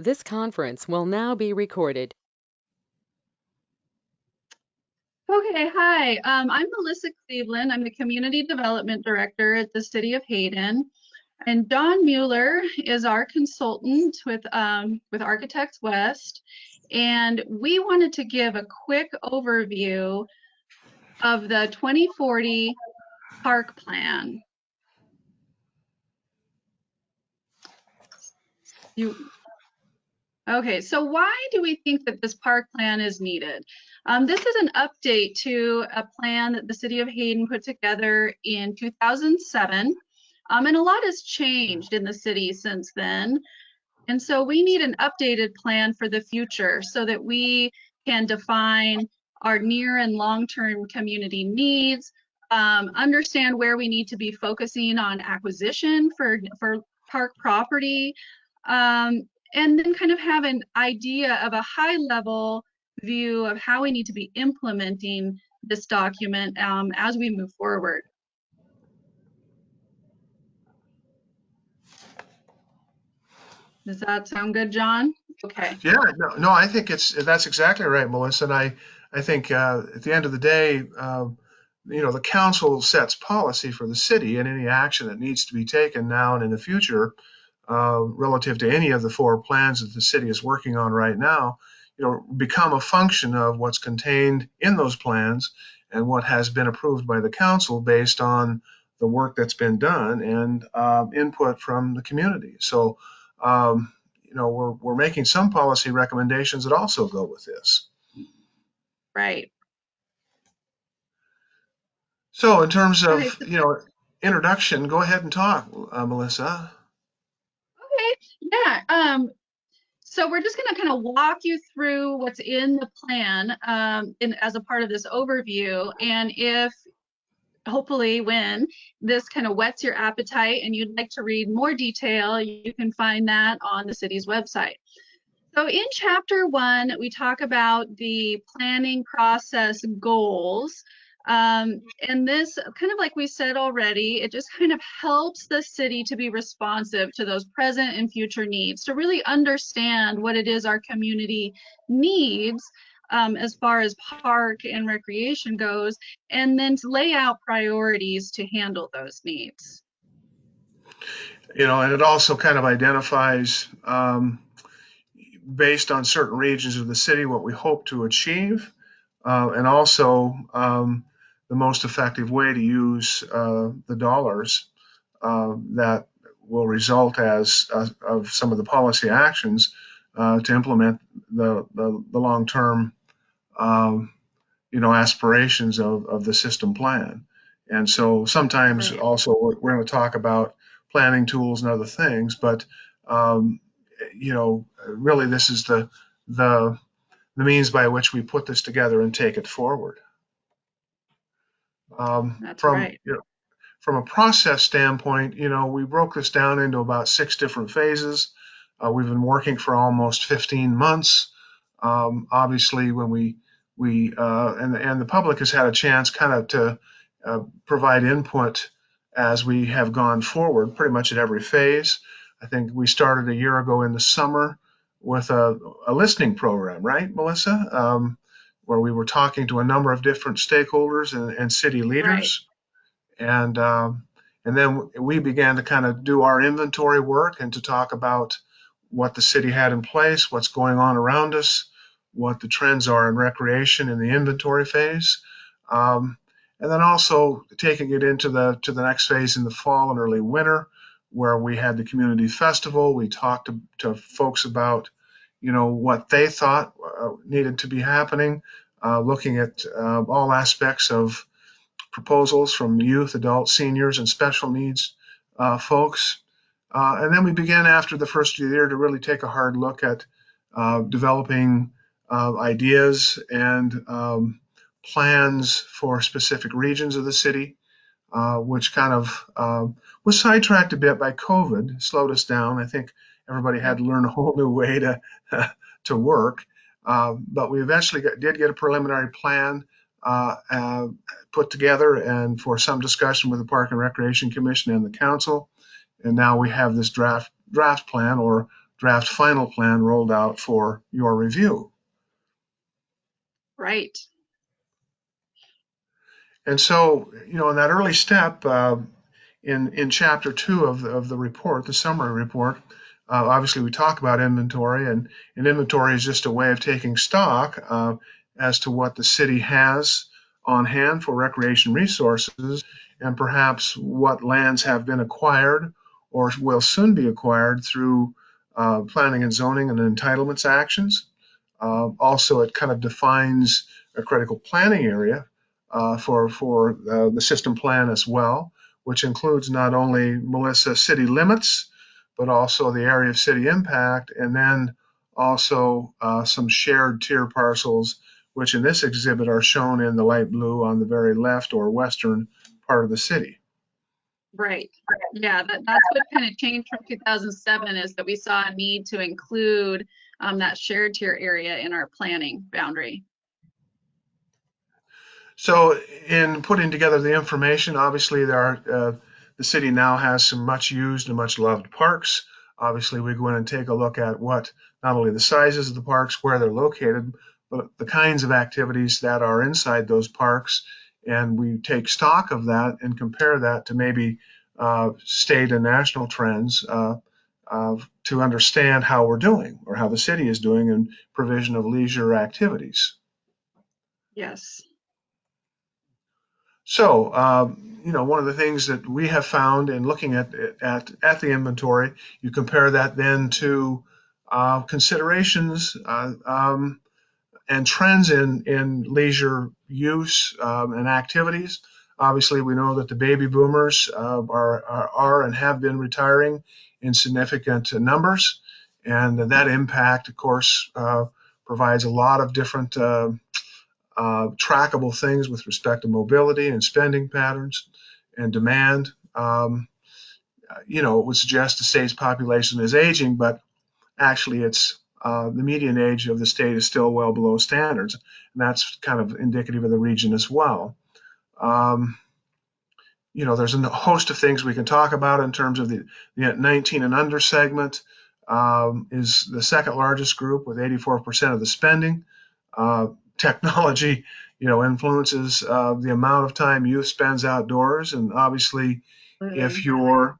This conference will now be recorded. Okay, hi. I'm Melissa Cleveland. I'm the Community Development Director at the City of Hayden. And Don Mueller is our consultant with Architects West. And we wanted to give a quick overview of the 2040 park plan. Okay, so why do we think that this park plan is needed? This is an update to a plan that the City of Hayden put together in 2007. And a lot has changed in the city since then. And so we need an updated plan for the future so that we can define our near and long-term community needs, understand where we need to be focusing on acquisition for park property, and then kind of have an idea of a high-level view of how we need to be implementing this document as we move forward. Does that sound good, John? Okay. Yeah, no, I think that's exactly right, Melissa. And I think at the end of the day, the council sets policy for the city, and any action that needs to be taken now and in the future, relative to any of the four plans that the city is working on right now, become a function of what's contained in those plans and what has been approved by the council based on the work that's been done and input from the community. So. We're making some policy recommendations that also go with this. Right. So in terms of, introduction, go ahead and talk, Melissa. Okay, yeah. So we're just going to kind of walk you through what's in the plan as a part of this overview. And hopefully when this kind of whets your appetite and you'd like to read more detail, you can find that on the city's website. So in chapter 1, we talk about the planning process goals. And this, kind of like we said already, it just kind of helps the city to be responsive to those present and future needs, to really understand what it is our community needs as far as park and recreation goes, and then to lay out priorities to handle those needs. And it also kind of identifies, based on certain regions of the city, what we hope to achieve, and also the most effective way to use the dollars that will result of some of the policy actions to implement the long-term aspirations of the system plan. And so sometimes Right. also we're going to talk about planning tools and other things, but really this is the means by which we put this together and take it forward. That's right. From a process standpoint, we broke this down into about 6 different phases. We've been working for almost 15 months. Obviously, when we and the public has had a chance kind of to provide input as we have gone forward, pretty much at every phase. I think we started a year ago in the summer with a listening program, right, Melissa? Where we were talking to a number of different stakeholders and city leaders. Right. And then we began to kind of do our inventory work and to talk about what the city had in place, what's going on around us, what the trends are in recreation in the inventory phase, and then also taking it into the next phase in the fall and early winter, where we had the community festival. We talked to folks about, what they thought needed to be happening, looking at all aspects of proposals from youth, adults, seniors, and special needs folks. And then we began after the first year to really take a hard look at developing ideas and plans for specific regions of the city, which kind of was sidetracked a bit by COVID, slowed us down. I think everybody had to learn a whole new way to work. But we eventually did get a preliminary plan put together and for some discussion with the Park and Recreation Commission and the council. And now we have this draft plan or draft final plan rolled out for your review. Right. And so, in that early step, in chapter 2 of the report, the summary report, obviously we talk about inventory, and inventory is just a way of taking stock as to what the city has on hand for recreation resources, and perhaps what lands have been acquired or will soon be acquired through planning and zoning and entitlements actions. Also, it kind of defines a critical planning area for the system plan as well, which includes not only, Melissa, city limits, but also the area of city impact, and then also some shared tier parcels, which in this exhibit are shown in the light blue on the very left or western part of the city. Right. Yeah, that's what kind of changed from 2007 is that we saw a need to include that shared tier area in our planning boundary. So in putting together the information, obviously the city now has some much used and much loved parks. Obviously, we go in and take a look at what, not only the sizes of the parks, where they're located, but the kinds of activities that are inside those parks. And we take stock of that and compare that to maybe state and national trends to understand how we're doing or how the city is doing in provision of leisure activities. Yes. So, one of the things that we have found in looking at the inventory, you compare that then to considerations and trends in leisure use and activities. Obviously, we know that the baby boomers are and have been retiring in significant numbers, and that impact, of course, provides a lot of different trackable things with respect to mobility and spending patterns and demand. It would suggest the state's population is aging, but actually it's the median age of the state is still well below standards. And that's kind of indicative of the region as well. There's a host of things we can talk about in terms of the 19 and under segment is the second largest group with 84% of the spending. Technology, influences the amount of time youth spends outdoors. And obviously, if you're,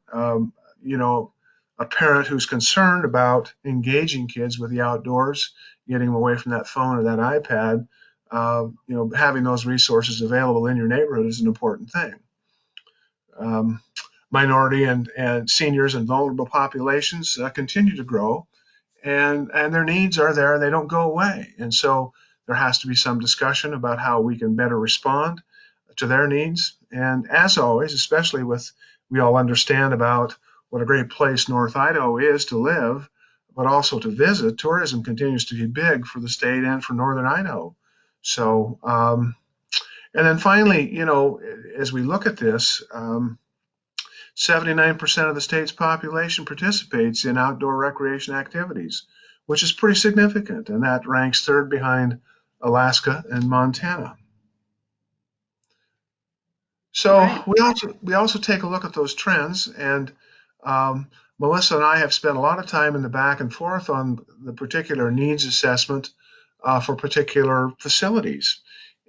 a parent who's concerned about engaging kids with the outdoors, getting them away from that phone or that iPad, having those resources available in your neighborhood is an important thing. Minority and seniors and vulnerable populations continue to grow, and their needs are there and they don't go away. And so there has to be some discussion about how we can better respond to their needs. And as always, especially we all understand about what a great place North Idaho is to live, but also to visit. Tourism continues to be big for the state and for Northern Idaho. So, and then finally, as we look at this, 79% of the state's population participates in outdoor recreation activities, which is pretty significant, and that ranks third behind Alaska and Montana. So Right. we also take a look at those trends, and Melissa and I have spent a lot of time in the back and forth on the particular needs assessment for particular facilities.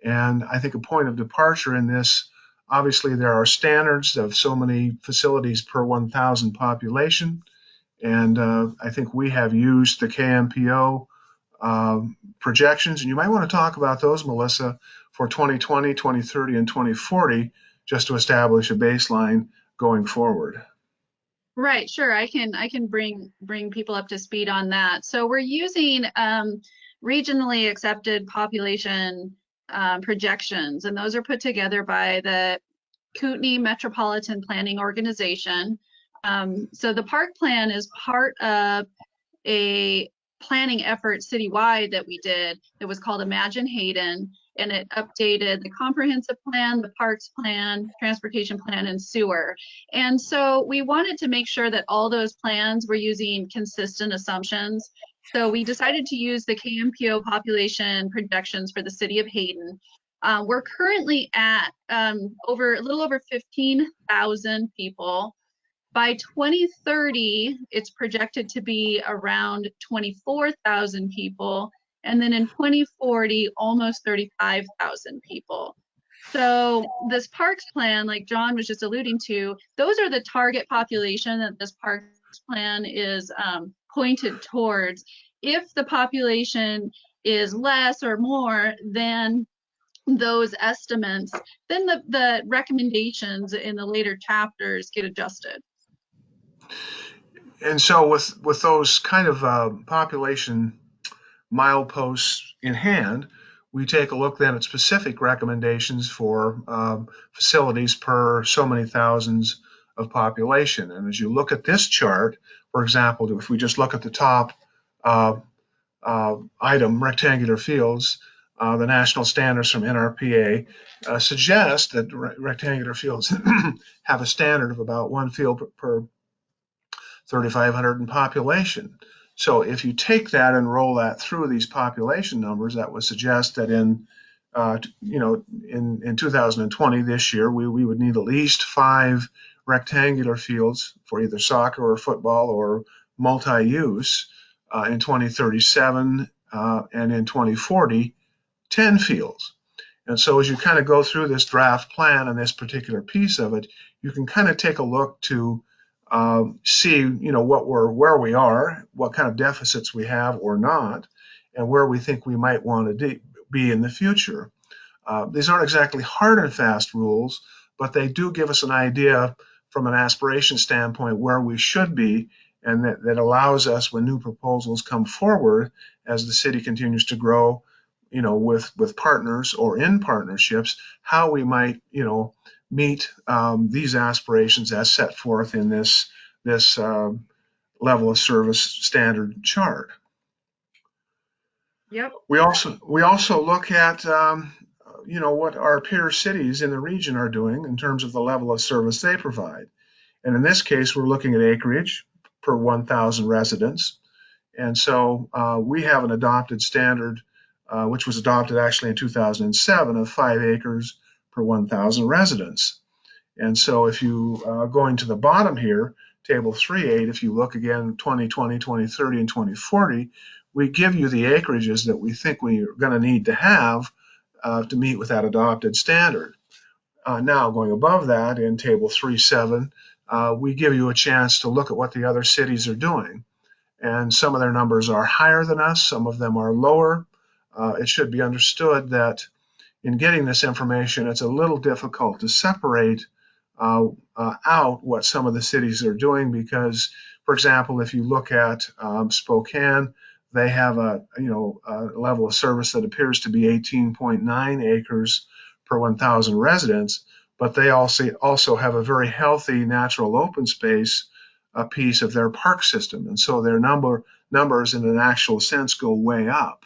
And I think a point of departure in this, obviously there are standards of so many facilities per 1,000 population. And I think we have used the KMPO projections, and you might want to talk about those, Melissa, for 2020, 2030, and 2040, just to establish a baseline going forward. Right, sure. I can bring people up to speed on that. So we're using regionally accepted population projections, and those are put together by the Kootenai Metropolitan Planning Organization. So the park plan is part of a planning effort citywide that we did that was called Imagine Hayden, and it updated the comprehensive plan, the parks plan, transportation plan, and sewer. And so we wanted to make sure that all those plans were using consistent assumptions. So we decided to use the KMPO population projections for the city of Hayden. We're currently at a little over 15,000 people. By 2030, it's projected to be around 24,000 people. And then in 2040, almost 35,000 people. So this parks plan, like John was just alluding to, those are the target population that this parks plan is pointed towards. If the population is less or more than those estimates, then the recommendations in the later chapters get adjusted. And so with those kind of population mileposts in hand, we take a look then at specific recommendations for facilities per so many thousands of population. And as you look at this chart, for example, if we just look at the top uh, item, rectangular fields, the national standards from NRPA suggest that rectangular fields have a standard of about one field per 3,500 in population. So if you take that and roll that through these population numbers, that would suggest that in 2020, this year, we would need at least 5 rectangular fields for either soccer or football or multi-use in 2037, and in 2040, 10 fields. And so as you kind of go through this draft plan and this particular piece of it, you can kind of take a look to see, where we are, what kind of deficits we have or not, and where we think we might want to be in the future. These aren't exactly hard and fast rules, but they do give us an idea from an aspiration standpoint where we should be, and that allows us, when new proposals come forward, as the city continues to grow, with partners or in partnerships, how we might, meet these aspirations as set forth in this level of service standard chart. Yep. We also look at what our peer cities in the region are doing in terms of the level of service they provide. And in this case, we're looking at acreage per 1,000 residents. And so we have an adopted standard, which was adopted actually in 2007, of 5 acres per 1,000 residents. And so if you going to the bottom here, table 3.8, if you look again 2020, 2030, and 2040, we give you the acreages that we think we're going to need to have to meet with that adopted standard. Now, going above that in table 3.7, we give you a chance to look at what the other cities are doing. And some of their numbers are higher than us, some of them are lower. It should be understood that in getting this information, it's a little difficult to separate out what some of the cities are doing because, for example, if you look at Spokane, they have a level of service that appears to be 18.9 acres per 1,000 residents, but they also have a very healthy natural open space piece of their park system, and so their numbers in an actual sense go way up.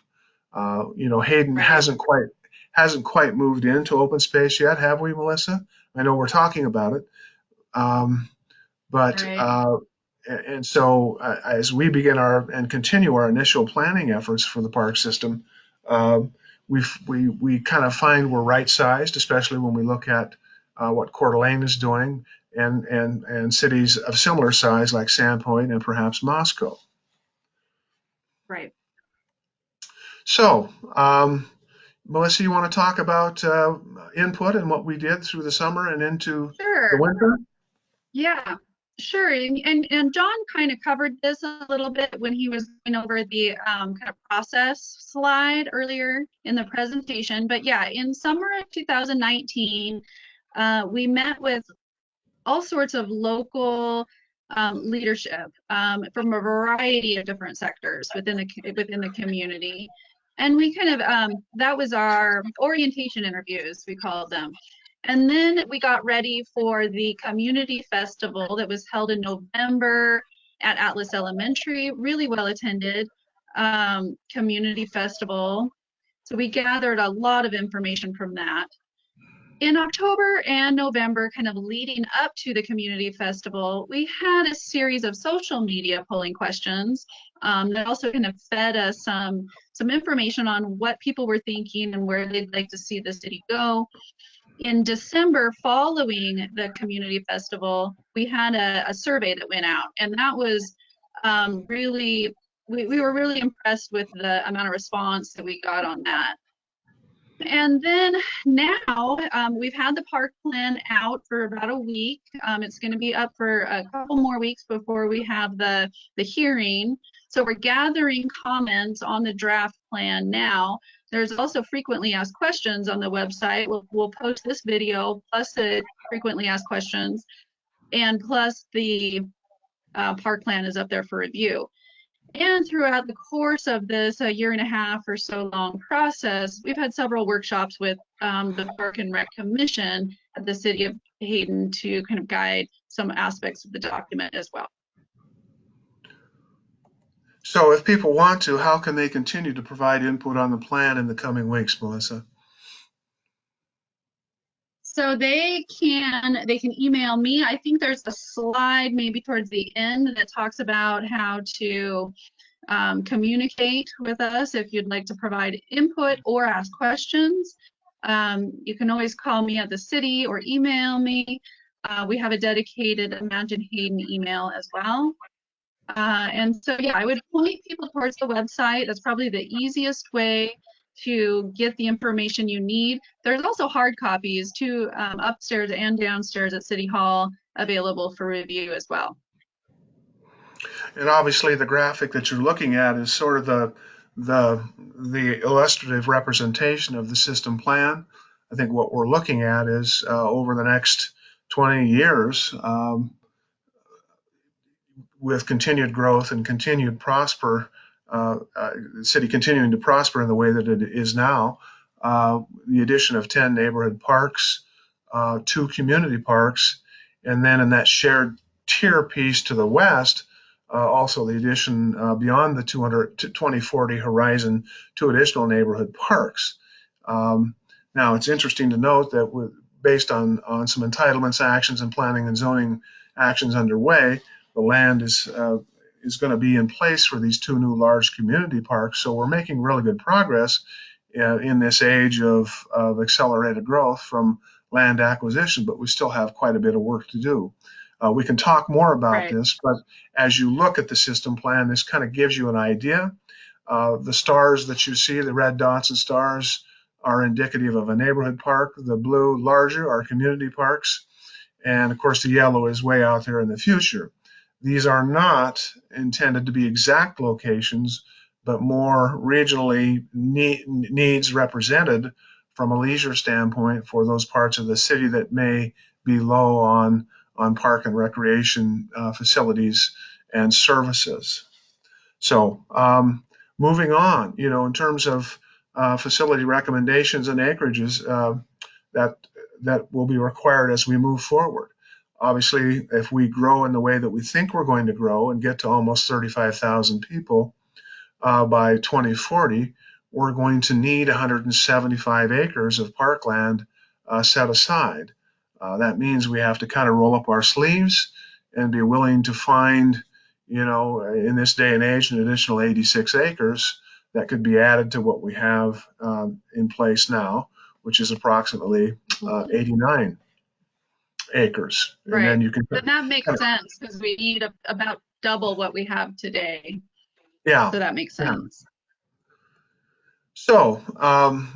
Hayden Right. hasn't quite moved into open space yet, have we, Melissa? I know we're talking about it, but Right. and so as we begin and continue our initial planning efforts for the park system, we kind of find we're right sized, especially when we look at what Coeur d'Alene is doing, and cities of similar size like Sandpoint and perhaps Moscow. Right. So, Melissa, you want to talk about input and what we did through the summer and into the Sure. winter? Yeah, sure. And John kind of covered this a little bit when he was going over the kind of process slide earlier in the presentation. But yeah, in summer of 2019, we met with all sorts of local leadership from a variety of different sectors within the community. And we kind of, that was our orientation interviews, we called them. And then we got ready for the community festival that was held in November at Atlas Elementary, really well attended community festival. So we gathered a lot of information from that. In October and November, kind of leading up to the community festival, we had a series of social media polling questions that also kind of fed us some information on what people were thinking and where they'd like to see the city go. In December, following the community festival, we had a survey that went out, and that was really, we were really impressed with the amount of response that we got on that. And then now we've had the park plan out for about a week. It's going to be up for a couple more weeks before we have the hearing. So we're gathering comments on the draft plan now. There's also frequently asked questions on the website. We'll post this video plus the frequently asked questions, and plus the park plan is up there for review. And throughout the course of this a year and a half or so long process, we've had several workshops with the Park and Rec Commission at the City of Hayden to kind of guide some aspects of the document as well. So if people want to, how can they continue to provide input on the plan in the coming weeks, Melissa? So they can email me. I think there's a slide maybe towards the end that talks about how to communicate with us if you'd like to provide input or ask questions. You can always call me at the city or email me. We have a dedicated Imagine Hayden email as well. And so, yeah, I would point people towards the website. That's probably the easiest way to get the information you need. There's also hard copies too, upstairs and downstairs at City Hall, available for review as well. And obviously, the graphic that you're looking at is sort of the illustrative representation of the system plan. I think what we're looking at is over the next 20 years, with continued growth and continued the city continuing to prosper in the way that it is now, the addition of 10 neighborhood parks, 2 community parks, and then in that shared tier piece to the west, also the addition beyond the 2040 horizon, 2 additional neighborhood parks. Now, it's interesting to note that based on some entitlements actions and planning and zoning actions underway, the land is going to be in place for these 2 new large community parks. So we're making really good progress in this age of accelerated growth from land acquisition, but we still have quite a bit of work to do. We can talk more about this, but as you look at the system plan, this kind of gives you an idea. The stars that you see, the red dots and stars, are indicative of a neighborhood park. The blue, larger, are community parks. And of course, the yellow is way out there in the future. These are not intended to be exact locations, but more regionally needs represented from a leisure standpoint for those parts of the city that may be low on park and recreation facilities and services. So moving on, in terms of facility recommendations and acreages that will be required as we move forward. Obviously, if we grow in the way that we think we're going to grow and get to almost 35,000 people by 2040, we're going to need 175 acres of parkland set aside. That means we have to kind of roll up our sleeves and be willing to find, in this day and age, an additional 86 acres that could be added to what we have in place now, which is approximately 89 acres. Right. And then you can. But that makes sense because we need about double what we have today. Yeah. So that makes sense. So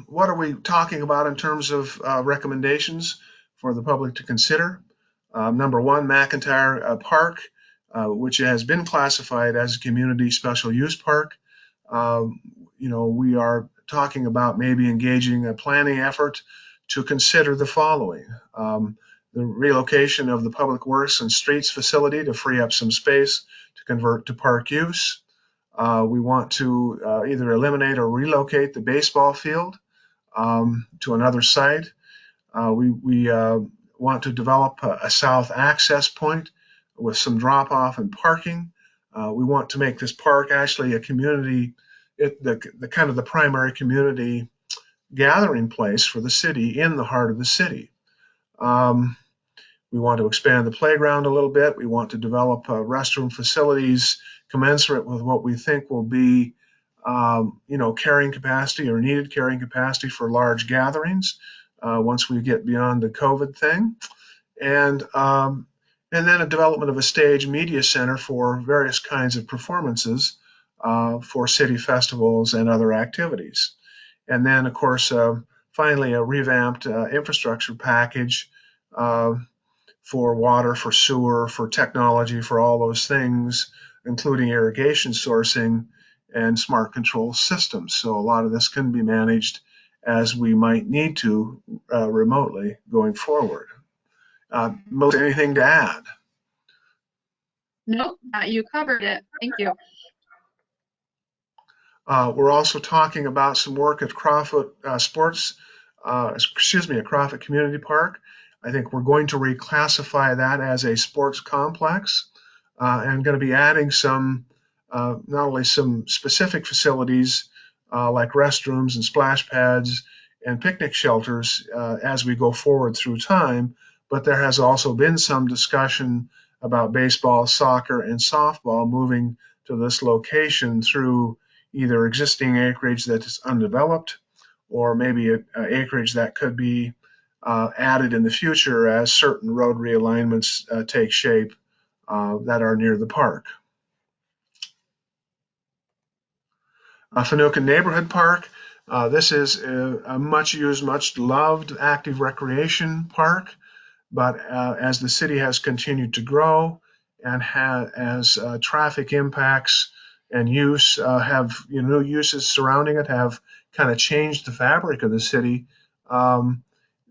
what are we talking about in terms of recommendations for the public to consider? Number one, McIntyre Park, which has been classified as a community special use park. We are talking about maybe engaging a planning effort to consider the following. The relocation of the Public Works and Streets facility to free up some space to convert to park use. We want to either eliminate or relocate the baseball field to another site. We want to develop a south access point with some drop-off and parking. We want to make this park actually a community, the kind of the primary community gathering place for the city in the heart of the city. We want to expand the playground a little bit. We want to develop restroom facilities commensurate with what we think will be, carrying capacity or needed carrying capacity for large gatherings. once we get beyond the COVID thing. And then a development of a stage media center for various kinds of performances for city festivals and other activities. And then, of course, finally, a revamped infrastructure package uh, for water, for sewer, for technology, for all those things, including irrigation sourcing and smart control systems. So a lot of this can be managed as we might need to remotely going forward. Melissa, anything to add? Nope, you covered it. Thank you. We're also talking about some work at Crawford at Crawford Community Park. I think we're going to reclassify that as a sports complex and going to be adding some, not only some specific facilities like restrooms and splash pads and picnic shelters as we go forward through time, but there has also been some discussion about baseball, soccer, and softball moving to this location through either existing acreage that is undeveloped or maybe acreage that could be added in the future as certain road realignments take shape that are near the park. Fanouken Neighborhood Park. This is a much used, much loved active recreation park, but as the city has continued to grow and as traffic impacts and use new uses surrounding it have kind of changed the fabric of the city.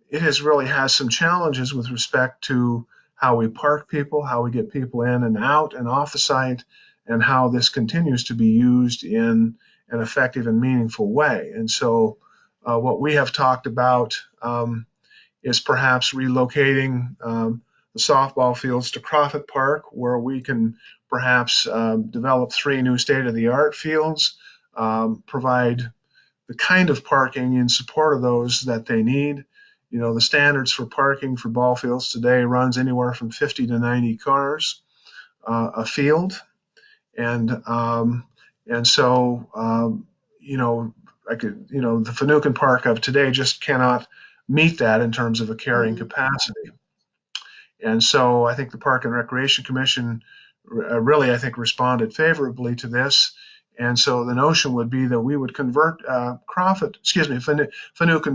It has some challenges with respect to how we park people, how we get people in and out and off the site, and how this continues to be used in an effective and meaningful way. And so, what we have talked about is perhaps relocating the softball fields to Crawford Park, where we can perhaps develop 3 new state-of-the-art fields, provide the kind of parking in support of those that they need. You know, the standards for parking for ball fields today runs anywhere from 50 to 90 cars a field, and so the Fanouken Park of today just cannot meet that in terms of a carrying capacity. And so I think the Park and Recreation Commission really, I think, responded favorably to this. And so the notion would be that we would convert Fanouken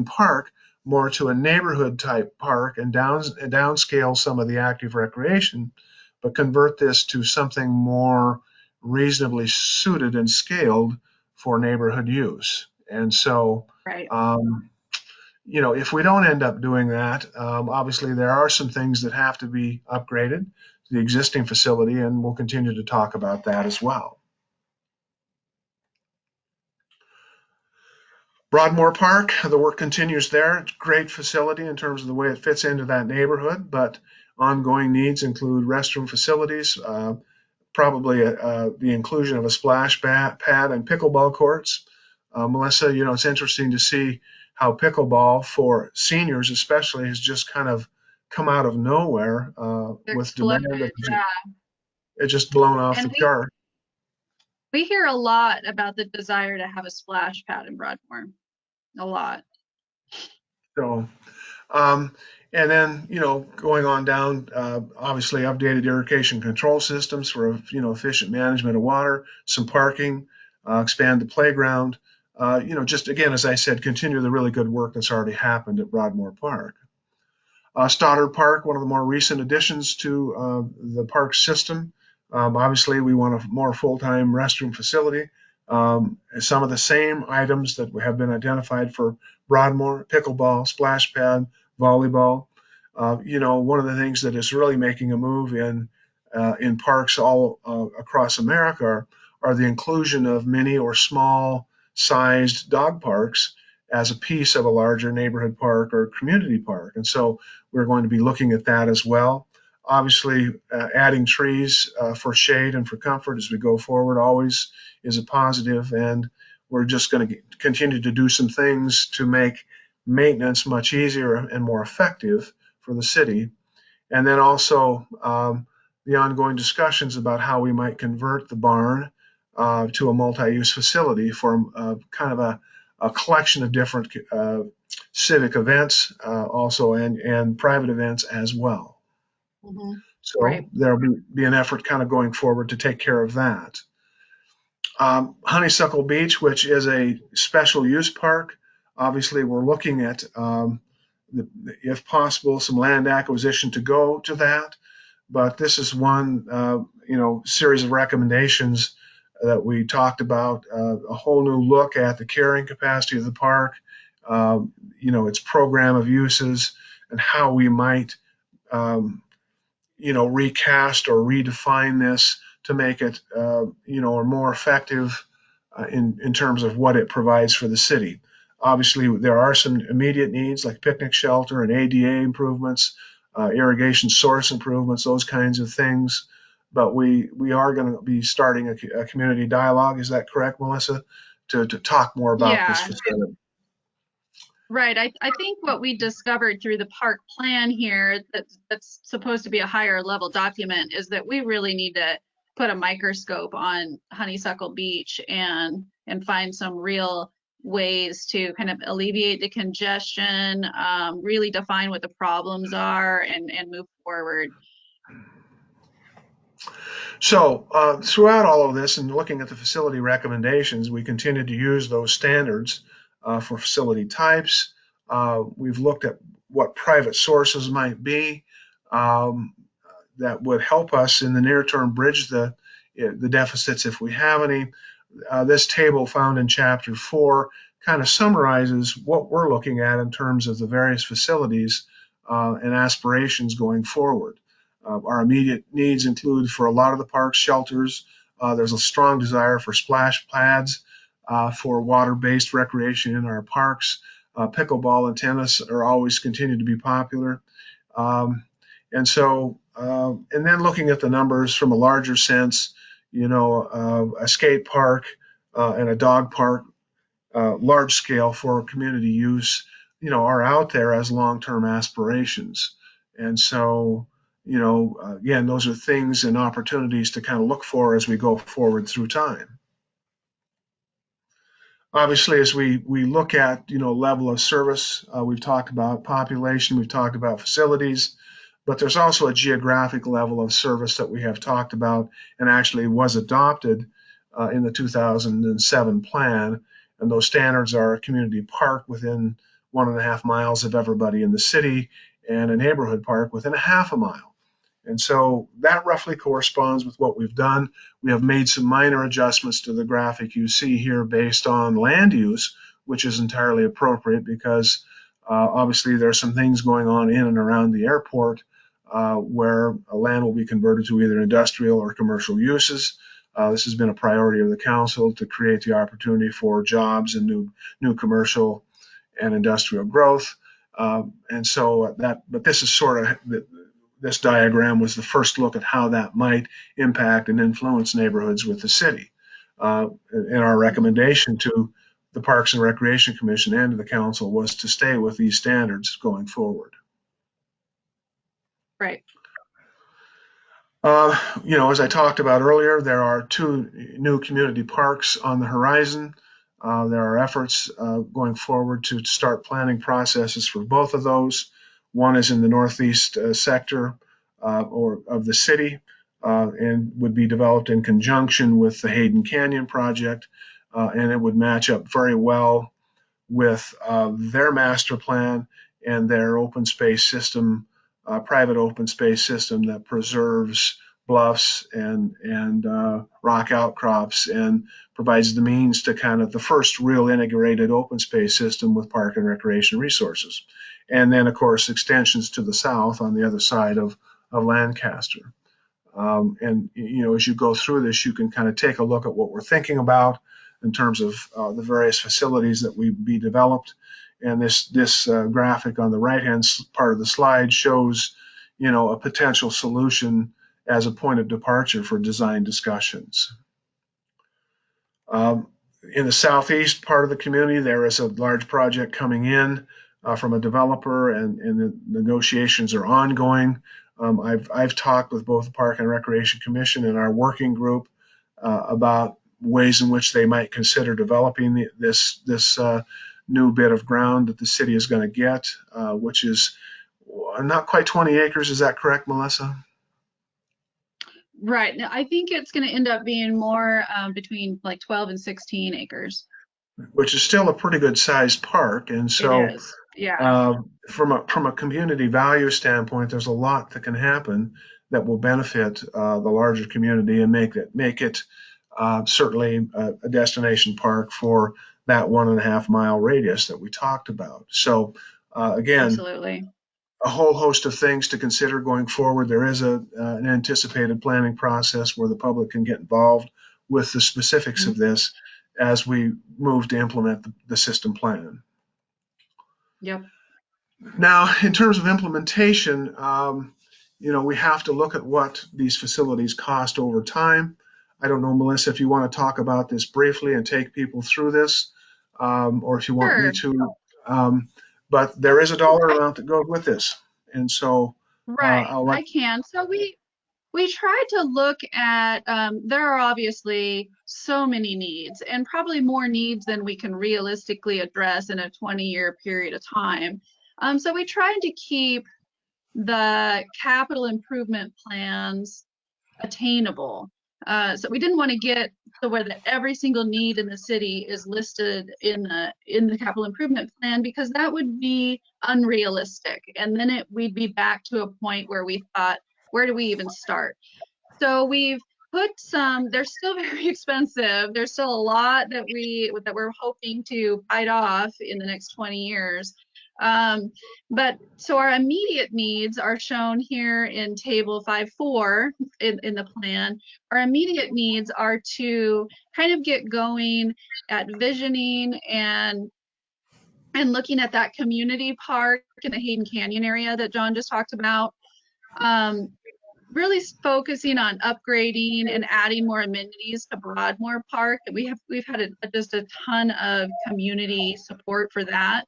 Park more to a neighborhood type park and downscale some of the active recreation, but convert this to something more reasonably suited and scaled for neighborhood use. And so, Right. If we don't end up doing that, obviously there are some things that have to be upgraded to the existing facility, and we'll continue to talk about that as well. Broadmoor Park, the work continues there. It's a great facility in terms of the way it fits into that neighborhood, but ongoing needs include restroom facilities, probably the inclusion of a splash pad and pickleball courts. Melissa, it's interesting to see how pickleball for seniors especially has just kind of come out of nowhere with demand. Yeah. It's just blown off And the chart. we hear a lot about the desire to have a splash pad in Broadmoor. A lot. So, and then, going on down, obviously updated irrigation control systems for, efficient management of water, some parking, expand the playground, just again, as I said, continue the really good work that's already happened at Broadmoor Park. Stoddard Park, one of the more recent additions to the park system. Obviously, we want a more full-time restroom facility. Some of the same items that have been identified for Broadmoor, pickleball, splash pad, volleyball. One of the things that is really making a move in parks all across America are the inclusion of mini or small sized dog parks as a piece of a larger neighborhood park or community park. And so we're going to be looking at that as well. Obviously, adding trees for shade and for comfort as we go forward always is a positive, and we're just going to continue to do some things to make maintenance much easier and more effective for the city. And then also the ongoing discussions about how we might convert the barn to a multi-use facility for kind of a collection of different civic events also and private events as well. Mm-hmm. So there'll be an effort kind of going forward to take care of that. Honeysuckle Beach, which is a special use park, obviously we're looking at, if possible, some land acquisition to go to that. But this is one, series of recommendations that we talked about, a whole new look at the carrying capacity of the park, its program of uses, and how we might, recast or redefine this to make it, more effective in terms of what it provides for the city. Obviously, there are some immediate needs like picnic shelter and ADA improvements, irrigation source improvements, those kinds of things. But we are going to be starting a community dialogue. Is that correct, Melissa? To talk more about this Yeah, facility. right. I think what we discovered through the park plan here that's supposed to be a higher level document is that we really need to put a microscope on Honeysuckle Beach and find some real ways to kind of alleviate the congestion, really define what the problems are and move forward. So throughout all of this and looking at the facility recommendations, we continue to use those standards for facility types. We've looked at what private sources might be that would help us in the near term bridge the deficits if we have any. This table found in Chapter 4 kind of summarizes what we're looking at in terms of the various facilities and aspirations going forward. Our immediate needs include, for a lot of the parks, shelters. There's a strong desire for splash pads for water-based recreation in our parks. Pickleball and tennis are always continue to be popular. And then looking at the numbers from a larger sense, a skate park and a dog park, large scale for community use, are out there as long-term aspirations. And so, again, those are things and opportunities to kind of look for as we go forward through time. Obviously, as we look at, level of service, we've talked about population, we've talked about facilities, but there's also a geographic level of service that we have talked about and actually was adopted in the 2007 plan. And those standards are a community park within 1.5 miles of everybody in the city and a neighborhood park within a half a mile. And so that roughly corresponds with what we've done. We have made some minor adjustments to the graphic you see here based on land use, which is entirely appropriate because obviously there are some things going on in and around the airport where land will be converted to either industrial or commercial uses. This has been a priority of the council to create the opportunity for jobs and new commercial and industrial growth. But this is sort of, this diagram was the first look at how that might impact and influence neighborhoods with the city. And our recommendation to the Parks and Recreation Commission and to the council was to stay with these standards going forward. Right. As I talked about earlier, there are 2 new community parks on the horizon. There are efforts going forward to start planning processes for both of those. One is in the northeast sector or of the city and would be developed in conjunction with the Hayden Canyon project, and it would match up very well with their master plan and their open space system, private open space system that preserves bluffs and rock outcrops and provides the means to kind of the first real integrated open space system with park and recreation resources. And then, of course, extensions to the south on the other side of Lancaster. As you go through this, you can kind of take a look at what we're thinking about in terms of the various facilities that would be developed. And this graphic on the right-hand part of the slide shows, a potential solution as a point of departure for design discussions. In the southeast part of the community, there is a large project coming in from a developer, and the negotiations are ongoing. I've talked with both the Park and Recreation Commission and our working group about ways in which they might consider developing this new bit of ground that the city is going to get, which is not quite 20 acres. Is that correct, Melissa? Right. Now, I think it's going to end up being more between like 12 and 16 acres. Which is still a pretty good sized park. And It so is. Yeah. from a community value standpoint, there's a lot that can happen that will benefit the larger community and make it certainly a destination park for that 1.5 mile radius that we talked about. So again, Absolutely. a whole host of things to consider going forward. There is an anticipated planning process where the public can get involved with the specifics of this as we move to implement the system plan. Yep. Now, in terms of implementation, we have to look at what these facilities cost over time. I don't know, Melissa, if you want to talk about this briefly and take people through this, or if you want me Sure. to. But there is a dollar amount that goes with this. And so Right. I'll let. I can. So we tried to look at, there are obviously so many needs and probably more needs than we can realistically address in a 20-year period of time. So we tried to keep the capital improvement plans attainable. So we didn't want to get to where that every single need in the city is listed in the capital improvement plan, because that would be unrealistic. And then we'd be back to a point where we thought, where do we even start? So we've put some, they're still very expensive. There's still a lot that we're hoping to bite off in the next 20 years. But so our immediate needs are shown here in table 5.4 in the plan. Our immediate needs are to kind of get going at visioning and looking at that community park in the Hayden Canyon area that John just talked about. Really focusing on upgrading and adding more amenities to Broadmoor Park. We've had just a ton of community support for that.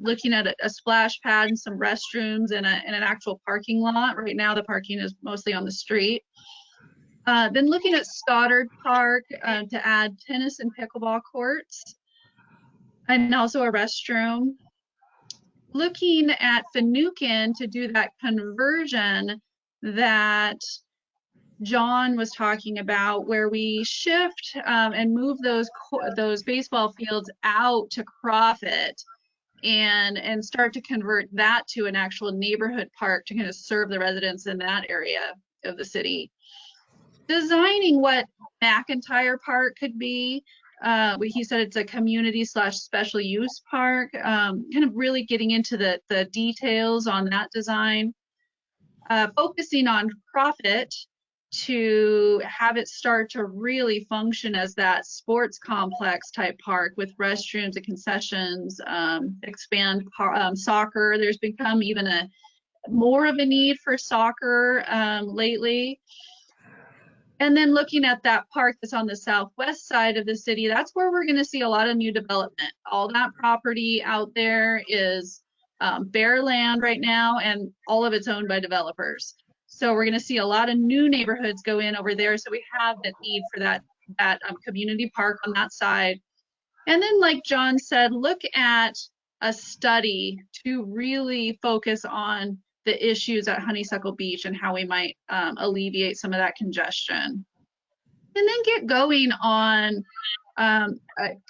Looking at a splash pad and some restrooms and an actual parking lot. Right now, the parking is mostly on the street. Then looking at Stoddard Park to add tennis and pickleball courts, and also a restroom. Looking at Finucane to do that conversion that John was talking about, where we shift and move those baseball fields out to Crawford and start to convert that to an actual neighborhood park to kind of serve the residents in that area of the city. Designing what McIntyre Park could be. He said it's a community / special use park, kind of really getting into the details on that design. Focusing on profit to have it start to really function as that sports complex type park with restrooms and concessions, expand soccer. There's become even more of a need for soccer lately. And then looking at that park that's on the southwest side of the city, that's where we're going to see a lot of new development. All that property out there is bare land right now, and all of it's owned by developers. So we're going to see a lot of new neighborhoods go in over there. So we have that need for that community park on that side. And then, like John said, look at a study to really focus on the issues at Honeysuckle Beach and how we might alleviate some of that congestion. And then get going on a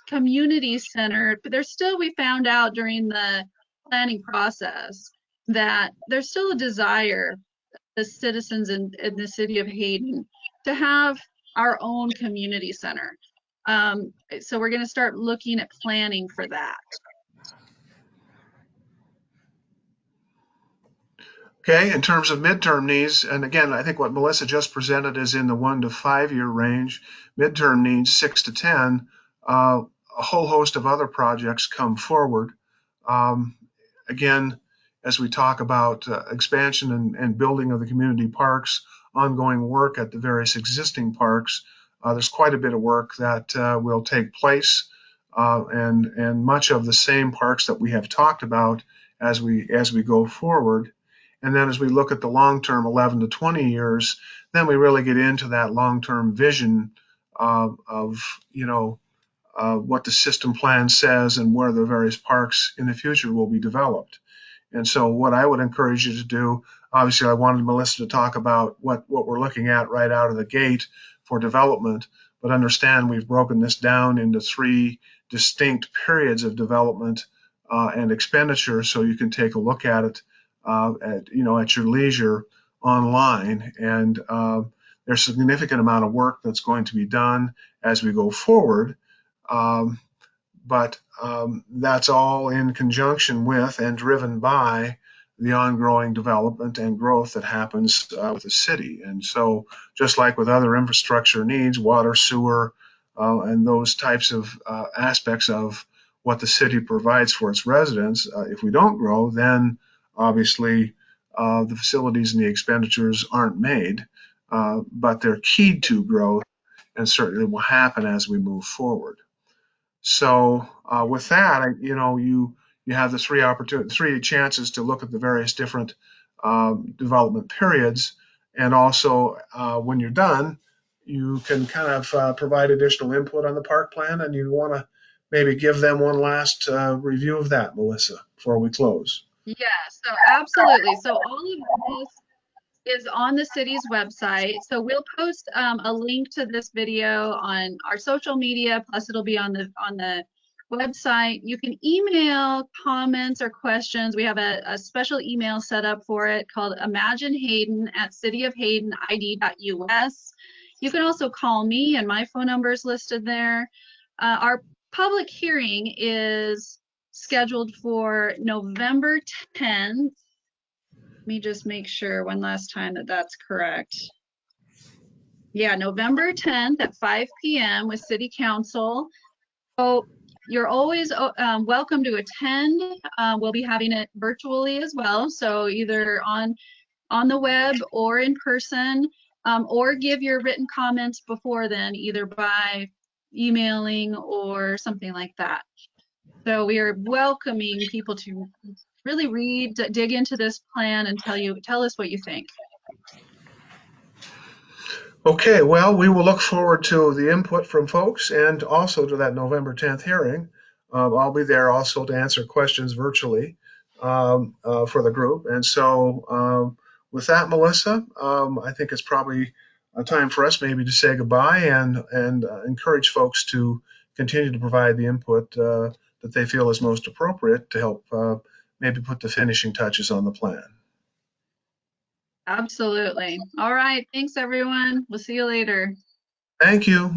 community center. But we found out during the planning process that there's still a desire, the citizens in the city of Hayden, to have our own community center. So we're going to start looking at planning for that. Okay, in terms of midterm needs, and again, I think what Melissa just presented is in the 1 to 5 year range. Midterm needs 6 to 10. A whole host of other projects come forward. Again, as we talk about expansion and building of the community parks, ongoing work at the various existing parks, there's quite a bit of work that will take place, and much of the same parks that we have talked about as we go forward. And then as we look at the long term, 11 to 20 years, then we really get into that long term vision of what the system plan says and where the various parks in the future will be developed. And so what I would encourage you to do, obviously I wanted Melissa to talk about what we're looking at right out of the gate for development, but understand we've broken this down into 3 distinct periods of development and expenditure, so you can take a look at it at your leisure online. And there's a significant amount of work that's going to be done as we go forward. Um, but that's all in conjunction with and driven by the ongoing development and growth that happens with the city. And so, just like with other infrastructure needs, water, sewer, and those types of aspects of what the city provides for its residents, if we don't grow, then obviously the facilities and the expenditures aren't made, but they're keyed to growth and certainly will happen as we move forward. So with that, you have the 3 chances to look at the various different development periods, and also when you're done, you can kind of provide additional input on the park plan, and you want to maybe give them one last review of that, Melissa, before we close. Yeah, so absolutely. So all of this is on the city's website. So we'll post a link to this video on our social media, plus it'll be on the website. You can email comments or questions. We have a special email set up for it called Imagine Hayden at cityofhaydenid.us. You can also call me, and my phone number is listed there. Our public hearing is scheduled for November 10th. Let me just make sure one last time that that's correct. Yeah, November 10th at 5 p.m. with City Council. So you're always welcome to attend. We'll be having it virtually as well. So either on the web or in person, or give your written comments before then, either by emailing or something like that. So we are welcoming people to really read, dig into this plan, and tell us what you think. Okay, well, we will look forward to the input from folks and also to that November 10th hearing. I'll be there also to answer questions virtually for the group. And so, with that, Melissa, I think it's probably a time for us maybe to say goodbye and encourage folks to continue to provide the input that they feel is most appropriate to help maybe put the finishing touches on the plan. Absolutely. All right. Thanks, everyone. We'll see you later. Thank you.